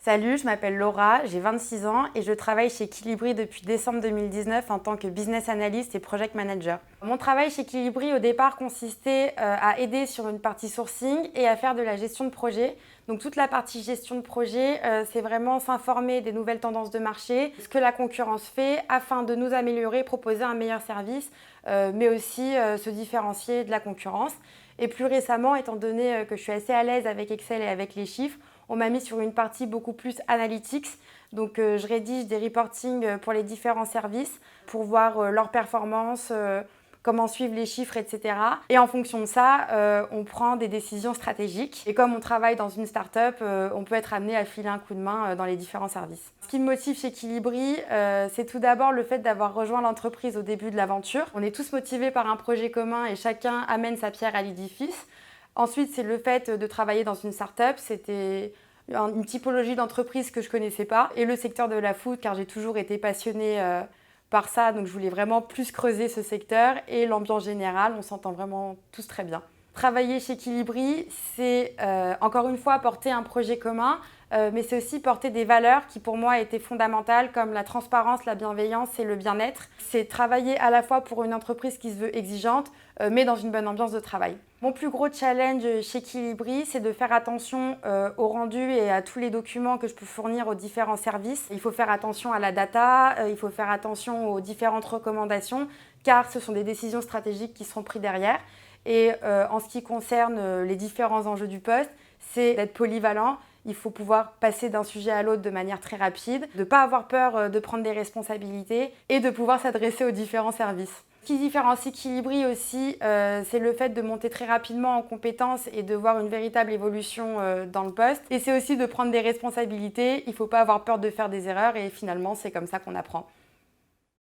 Salut, je m'appelle Laura, j'ai 26 ans et je travaille chez Qlibri depuis décembre 2019 en tant que business analyst et project manager. Mon travail chez Qlibri au départ consistait à aider sur une partie sourcing et à faire de la gestion de projet. Donc toute la partie gestion de projet, c'est vraiment s'informer des nouvelles tendances de marché, ce que la concurrence fait afin de nous améliorer, proposer un meilleur service, mais aussi se différencier de la concurrence. Et plus récemment, étant donné que je suis assez à l'aise avec Excel et avec les chiffres, on m'a mis sur une partie beaucoup plus analytics. Donc je rédige des reportings pour les différents services pour voir leurs performances, comment suivre les chiffres, etc. Et en fonction de ça, on prend des décisions stratégiques. Et comme on travaille dans une start-up, on peut être amené à filer un coup de main dans les différents services. Ce qui me motive chez Qlibri, c'est tout d'abord le fait d'avoir rejoint l'entreprise au début de l'aventure. On est tous motivés par un projet commun et chacun amène sa pierre à l'édifice. Ensuite, c'est le fait de travailler dans une start-up. C'était une typologie d'entreprise que je ne connaissais pas. Et le secteur de la food, car j'ai toujours été passionnée par ça. Donc, je voulais vraiment plus creuser ce secteur. Et l'ambiance générale, on s'entend vraiment tous très bien. Travailler chez Qlibri, c'est encore une fois porter un projet commun, mais c'est aussi porter des valeurs qui pour moi étaient fondamentales comme la transparence, la bienveillance et le bien-être. C'est travailler à la fois pour une entreprise qui se veut exigeante, mais dans une bonne ambiance de travail. Mon plus gros challenge chez Qlibri, c'est de faire attention au rendu et à tous les documents que je peux fournir aux différents services. Il faut faire attention à la data, il faut faire attention aux différentes recommandations, car ce sont des décisions stratégiques qui seront prises derrière. Et en ce qui concerne les différents enjeux du poste, c'est d'être polyvalent. Il faut pouvoir passer d'un sujet à l'autre de manière très rapide, de ne pas avoir peur de prendre des responsabilités et de pouvoir s'adresser aux différents services. Ce qui différencie Qlibri aussi, c'est le fait de monter très rapidement en compétences et de voir une véritable évolution dans le poste. Et c'est aussi de prendre des responsabilités. Il ne faut pas avoir peur de faire des erreurs et finalement, c'est comme ça qu'on apprend.